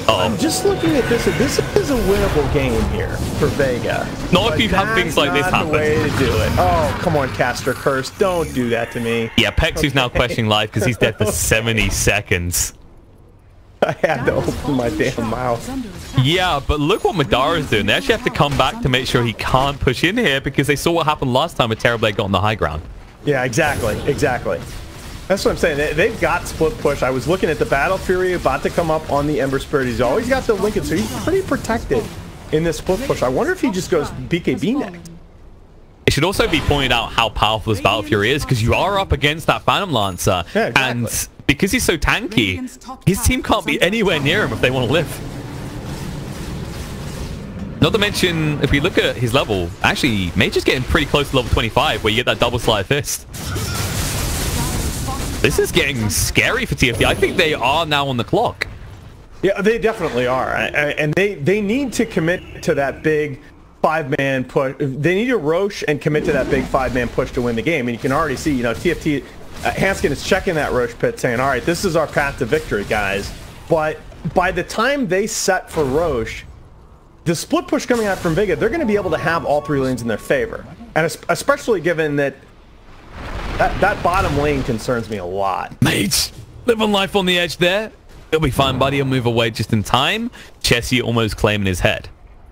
I'm just looking at this. This is a winnable game here for Vega. Not if you have things like this happen. That's the way to do it. Oh, come on, Caster Curse. Don't do that to me. Yeah, Pexu's now questioning life because he's dead for 70 seconds. I had to open my damn mouth. Yeah, but look what Madara's doing. They actually have to come back to make sure he can't push in here because they saw what happened last time with Terrorblade got on the high ground. Yeah, exactly. That's what I'm saying. They've got split push. I was looking at the Battle Fury about to come up on the Ember Spirit. He's always got the Lincoln, so he's pretty protected in this split push. I wonder if he just goes BKB next. It should also be pointed out how powerful this Battle Fury is because you are up against that Phantom Lancer. Yeah, exactly. And because he's so tanky, his team can't be anywhere near him if they want to live. Not to mention, if we look at his level, actually, Mage is getting pretty close to level 25 where you get that double slide fist. This is getting scary for TFT. I think they are now on the clock. Yeah, they definitely are. And they need to commit to that big 5-man push. They need to Roche and commit to that big 5-man push to win the game. And you can already see, you know, TFT, Hanskin is checking that Roche pit saying, all right, this is our path to victory, guys. But by the time they set for Roche, the split push coming out from Vega, they're going to be able to have all 3 lanes in their favor. And especially given that that bottom lane concerns me a lot. Mage, living life on the edge there. He'll be fine, buddy. He'll move away just in time. Chessie almost claiming his head.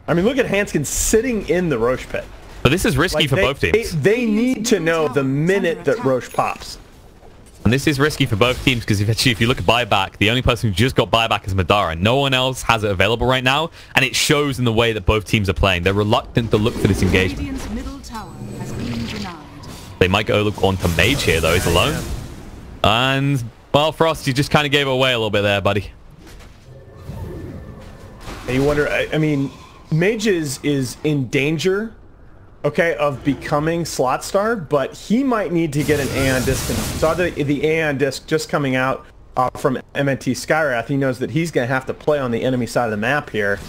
I mean, look at Hanskin sitting in the Roche pit. But this is risky for both teams. They need to know the minute that Roche pops. And this is risky for both teams because if you look at buyback, the only person who just got buyback is Madara. No one else has it available right now, and it shows in the way that both teams are playing. They're reluctant to look for this engagement. They might go look onto Mage here, though. He's alone. And, well, Frost, you just kind of gave it away a little bit there, buddy. And you wonder, I mean, Mage is in danger, okay, of becoming slot star, but he might need to get an Aeon disc. Saw the Aeon disc just coming out from MNT Skywrath. He knows that he's going to have to play on the enemy side of the map here.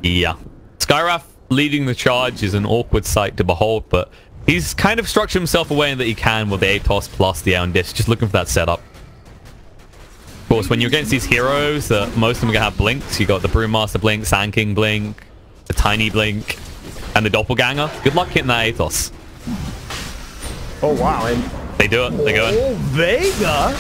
Yeah. Skywrath leading the charge is an awkward sight to behold, but he's kind of structured himself away in that he can with the Atos plus the Aeon disc, just looking for that setup. Of course, when you're against these heroes, most of them are going to have blinks. You got the Brewmaster blink, Sand King blink, the Tiny blink, and the Doppelganger. Good luck hitting that Atos. Oh, wow. And they do it. They go in. Oh, Vega.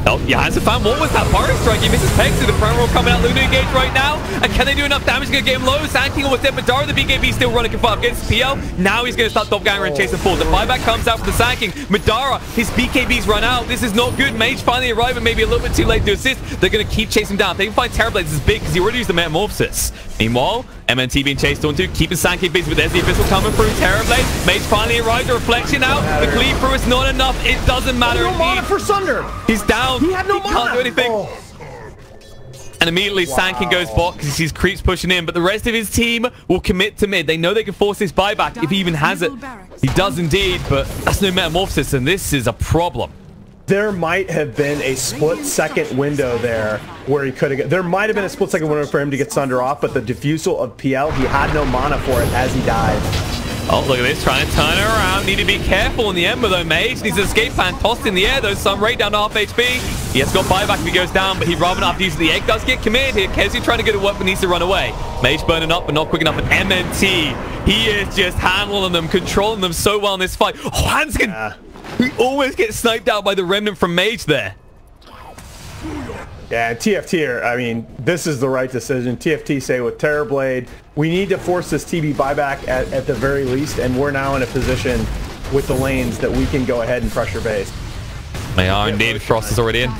Oh, yeah, has a fan. What was that Fire Strike? He misses Pegs to the front row coming out. Luna engaged right now. And can they do enough damage? Going to get him low. Sand King almost dead. Madara, the BKB still running confirmed against PL. Now he's going to start Doppelganger and chase him forward. The buyback comes out for the Sand King. Madara, his BKB's run out. This is not good. Mage finally arriving, maybe a little bit too late to assist. They're going to keep chasing him down. If they can find Terrorblade, this is big because he already used the Metamorphosis. Meanwhile, MNT being chased on too, keeping Sand King busy, but there's the Abyssal coming through. Terrorblade, Mage finally arrives. The reflection out. The cleave through is not enough. It doesn't matter. No mana for Sunder. He's down. He had no mana. Can't do anything. Oh. And immediately Sand King goes bot because he sees creeps pushing in, but the rest of his team will commit to mid. They know they can force this buyback if he even has it. He does indeed, but that's no Metamorphosis, and this is a problem. There might have been a split-second window there where he could have... There might have been a split-second window for him to get Sunder off, but the diffusal of PL, he had no mana for it as he died. Oh, look at this, trying to turn it around. Need to be careful in the Ember, though. Mage needs an escape plan tossed in the air, though. Sun right down to half HP. He has got buyback if he goes down, but he'd rather not use the egg. Does get committed here. Kezu trying to get a work, but needs to run away. Mage burning up, but not quick enough. And MNT, he is just handling them, controlling them so well in this fight. Oh, Hanskin, we always get sniped out by the Remnant from Mage there. Yeah, TFT here, I mean, this is the right decision. TFT say with Terrorblade, we need to force this TB buyback at the very least, and we're now in a position with the lanes that we can go ahead and pressure base. They are indeed. Frost is already in.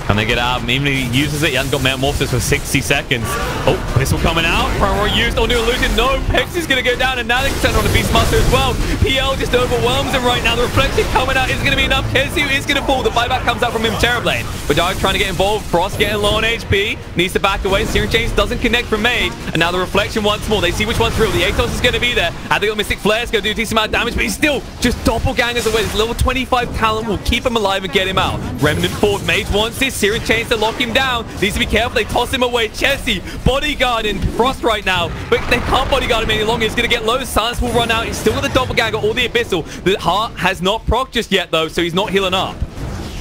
Can they get out? Even if he uses it, he hasn't got Metamorphosis for 60 seconds. Oh, Pistol coming out. Promo used on New Illusion. No, Pex is going to go down, and now they can send on the Beastmaster as well. PL just overwhelms him right now. The Reflection coming out is going to be enough. Kezu is going to fall. The buyback comes out from him, Terrorblade. But Dark trying to get involved. Frost getting low on HP. Needs to back away. Searing Chains doesn't connect from Mage. And now the Reflection once more. They see which one's real. The Atos is going to be there. I think Mystic Flare's going to do a decent amount of damage, but he's still just doppelgangers away. This level 25 talent will keep him alive and get him out. Remnant forward. Mage wants this. Searing Chains to lock him down. Needs to be careful. They toss him away. Chessie bodyguarding Frost right now, but they can't bodyguard him any longer. He's going to get low. Silence will run out. He's still got the Doppelganger or the Abyssal. The heart has not proc just yet, though, so he's not healing up.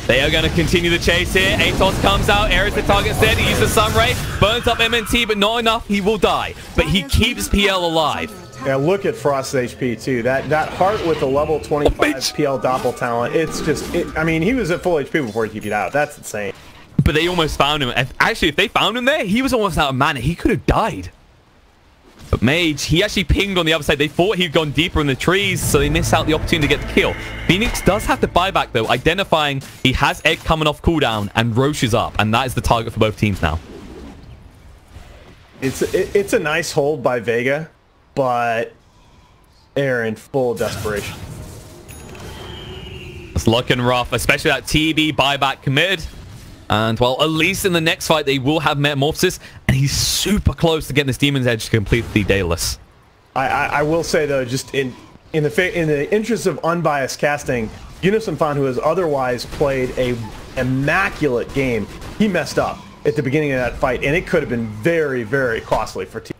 They are going to continue the chase here. Atos comes out. Ares the target steady. He uses the Sunray. Burns up MNT, but not enough. He will die. But he keeps PL alive. Yeah, look at Frost's HP, too. That heart with the level 25 PL Doppel talent, it's just... I mean, he was at full HP before he TP'd out. That's insane. But they almost found him. Actually, if they found him there, he was almost out of mana. He could have died. But Mage, he actually pinged on the other side. They thought he'd gone deeper in the trees, so they missed out the opportunity to get the kill. Phoenix does have to buy back, though, identifying he has Egg coming off cooldown, and Roche is up, and that is the target for both teams now. It's a nice hold by Vega, but they're in full desperation. It's looking rough, especially that TB buyback committed. And, well, at least in the next fight, they will have Metamorphosis, and he's super close to getting this Demon's Edge completely dayless. I will say, though, just in the interest of unbiased casting, Unison Fan, who has otherwise played a immaculate game, he messed up at the beginning of that fight, and it could have been very, very costly for TFT.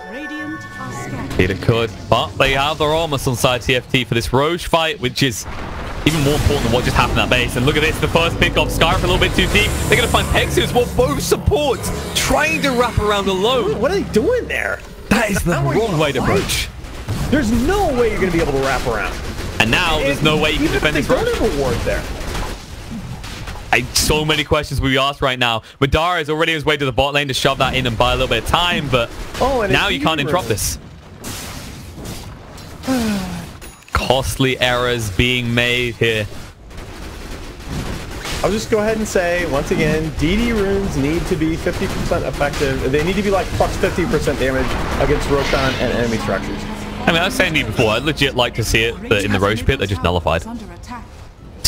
Radiant are scattered. It could, but they have their armors on side TFT for this Roche fight, which is even more important than what just happened at base. And look at this, the first pick off Scarf a little bit too deep. They're going to find Pexu as well. Both supports trying to wrap around alone. What are they doing there? That is the wrong way to approach. There's no way you're going to be able to wrap around. And now there's no way you can defend this Roche. Even if they don't have a ward there. So many questions we asked right now. Madara is already on his way to the bot lane to shove that in and buy a little bit of time, but now you can't interrupt this. Costly errors being made here. I'll just go ahead and say, once again, DD runes need to be 50% effective. They need to be like plus 50% damage against Roshan and enemy structures. I mean, I was saying to you before, I'd legit like to see it, but in the Roche pit, they're just nullified. So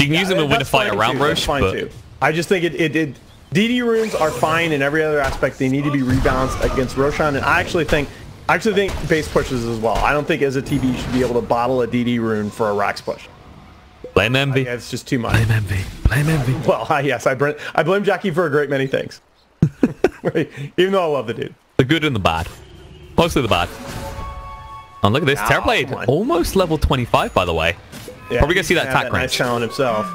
you can use them to win a fight around Roche, but I just think DD runes are fine in every other aspect. They need to be rebalanced against Roshan, and I actually think base pushes as well. I don't think as a TB you should be able to bottle a DD rune for a Rax push. Blame Envy. Yeah, it's just too much. Blame Envy. Blame Envy. Well, yes, I blame Jackie for a great many things. Even though I love the dude. The good and the bad. Mostly the bad. Oh, look at this. Terrorblade, almost level 25, by the way. Yeah, probably going to see that attack range. Nice challenge himself.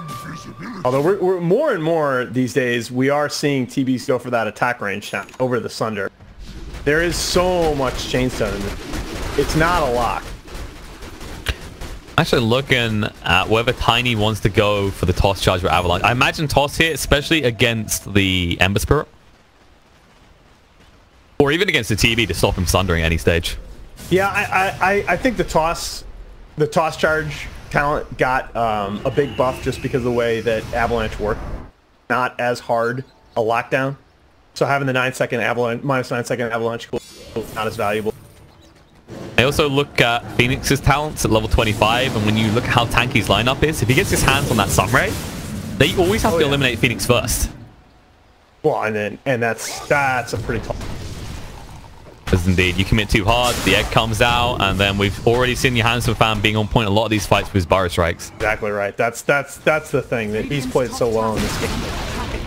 Although we're more and more these days, we are seeing TBs go for that attack range now over the Sunder. There is so much chainstone in this. It's not a lock. Actually looking at whether Tiny wants to go for the toss charge with Avalanche. I imagine toss here, especially against the Ember Spirit. Or even against the TB to stop him sundering at any stage. Yeah, I think the toss charge talent got a big buff just because of the way that Avalanche worked. Not as hard a lockdown. So having the -9-second Avalanche cool is not as valuable. I also look at Phoenix's talents at level 25, and when you look at how tanky his lineup is, if he gets his hands on that Sunray, they always have to eliminate Phoenix first. Well, and that's a pretty tough. Because indeed, you commit too hard, the egg comes out, and then we've already seen Johansson fan being on point a lot of these fights with his Burrow strikes. Exactly right. That's the thing, that he's played so well in this game.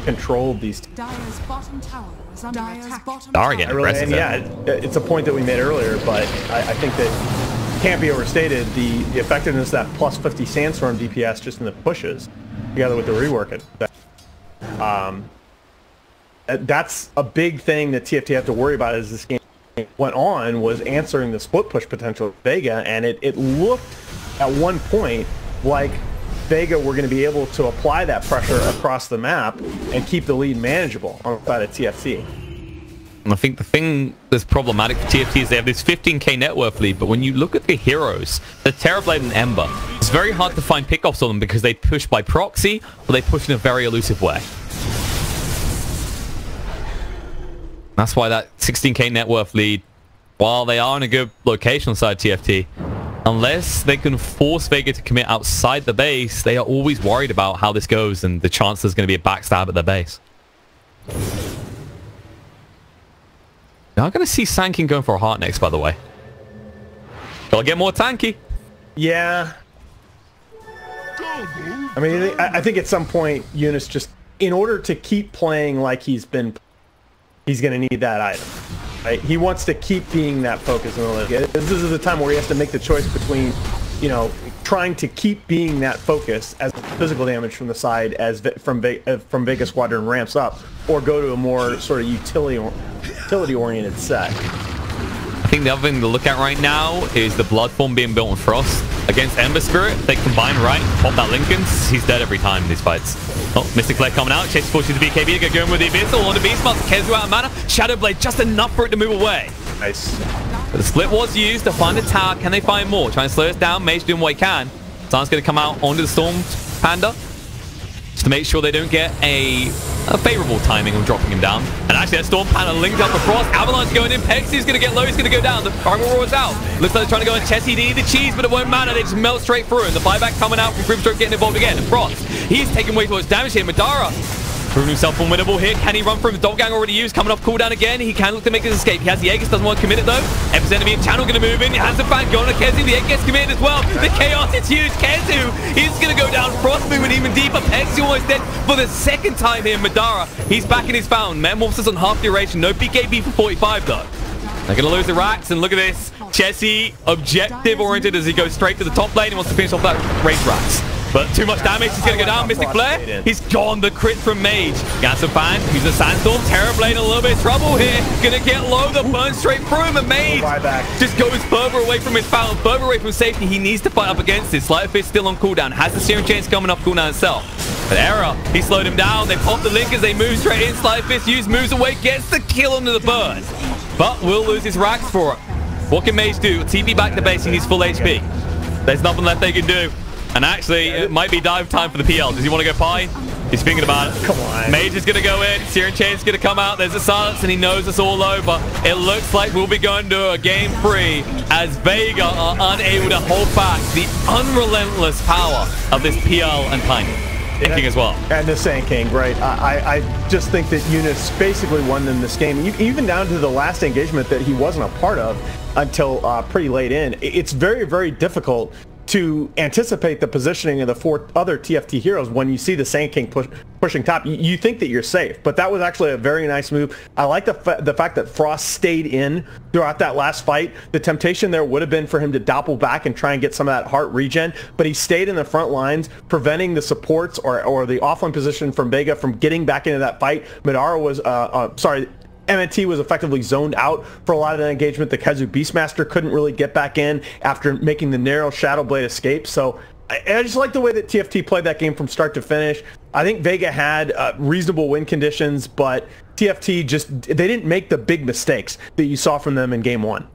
Controlled these. Dire's bottom tower is under attack. Dara getting aggressive. And yeah, it's a point that we made earlier, but I think that can't be overstated. The effectiveness of that plus 50 Sandstorm DPS just in the pushes, together with the reworking. That's a big thing that TFT have to worry about as this game went on, was answering the split push potential of Vega, and it looked at one point like Vega were going to be able to apply that pressure across the map and keep the lead manageable on the side of TFT. And I think the thing that's problematic for TFT is they have this 15k net worth lead, but when you look at the heroes, the Terrorblade and Ember, it's very hard to find pickoffs on them because they push by proxy or they push in a very elusive way. That's why that 16k net worth lead, while they are in a good location on side TFT, unless they can force Vega to commit outside the base, they are always worried about how this goes and the chance there's going to be a backstab at their base. Now I'm going to see Sankin going for a heart next, by the way. Gotta get more tanky. Yeah. I mean, I think at some point, Eunice just, in order to keep playing like he's going to need that item. Right? He wants to keep being that focus in the league. This is the time where he has to make the choice between, trying to keep being that focus as physical damage from the side as from Vega Squadron ramps up, or go to a more sort of utility-oriented set. I think the other thing to look at right now is the Blood Form being built on Frost. Against Ember Spirit, if they combine right, pop that Lincoln's, he's dead every time in these fights. Oh, Mystic Flare coming out, Chase forces the BKB to get going with the Abyssal on the Beastmaster, Kezu out of mana, Shadow Blade just enough for it to move away. Nice. But the split was used to find the tower. Can they find more? Trying to slow us down, Mage doing what he can. Someone's going to come out onto the Storm Panda, just to make sure they don't get a favorable timing of dropping him down. And actually that Storm Panda linked up with Frost. Avalanche going in. Pexy's going to get low. He's going to go down. The Primal Roar's out. Looks like they're trying to go in Chessie D, the cheese, but it won't matter. They just melt straight through. And the buyback coming out from Grimstroke getting involved again. And Frost, he's taking way too much damage here. Madara Proving himself formidable here. Can he run from the doppelganger already used? Coming off cooldown again. He can look to make his escape. He has the Aegis, doesn't want to commit it though. Epicenter and Channel going to move in. He has the fan going to Kezu. The egg gets committed as well. The chaos is huge. Kezu is going to go down. Frost moving even deeper. Pexi almost dead for the second time here. Madara, he's back in his fountain. Metamorphosis on half duration. No BKB for 45 though. They're going to lose the racks, and look at this. Chessie, objective-oriented as he goes straight to the top lane. He wants to finish off that range racks. But too much damage. He's going to go down. Mystic Flare. He's gone. The crit from Mage. Ganso Fan. He's a Sandstorm. Terrorblade in a little bit of trouble here. Going to get low. The burn straight through him. And Mage just goes further away from his fountain, further away from safety. He needs to fight up against it. Sleight of Fist still on cooldown. Has the Searing Chains coming off cooldown itself. But Era, he slowed him down. They pop the link as they move straight in. Sleight of Fist used, moves away, gets the kill under the burn. But will lose his racks for it. What can Mage do? TP back to base. He needs full HP. There's nothing left they can do. And actually, it might be dive time for the PL. Does he want to go pie? He's thinking about it. Come on. Mage is going to go in. Searing Chain's going to come out. There's a silence, and he knows it's all over. It looks like we'll be going to a game 3 as Vega are unable to hold back the unrelentless power of this PL and Tiny. King as well. And the Sand King, right. I just think that Eunice basically won them this game. Even down to the last engagement that he wasn't a part of until pretty late in. It's very, very difficult to anticipate the positioning of the 4 other TFT heroes when you see the Sand King pushing top. You think that you're safe, but that was actually a very nice move. I like the fact that Frost stayed in throughout that last fight. The temptation there would have been for him to doppel back and try and get some of that heart regen, but he stayed in the front lines, preventing the supports or the offline position from Vega from getting back into that fight. Madara was, MNT was effectively zoned out for a lot of that engagement. The Kezu Beastmaster couldn't really get back in after making the narrow Shadow Blade escape. So I just like the way that TFT played that game from start to finish. I think Vega had reasonable win conditions, but TFT they didn't make the big mistakes that you saw from them in game 1.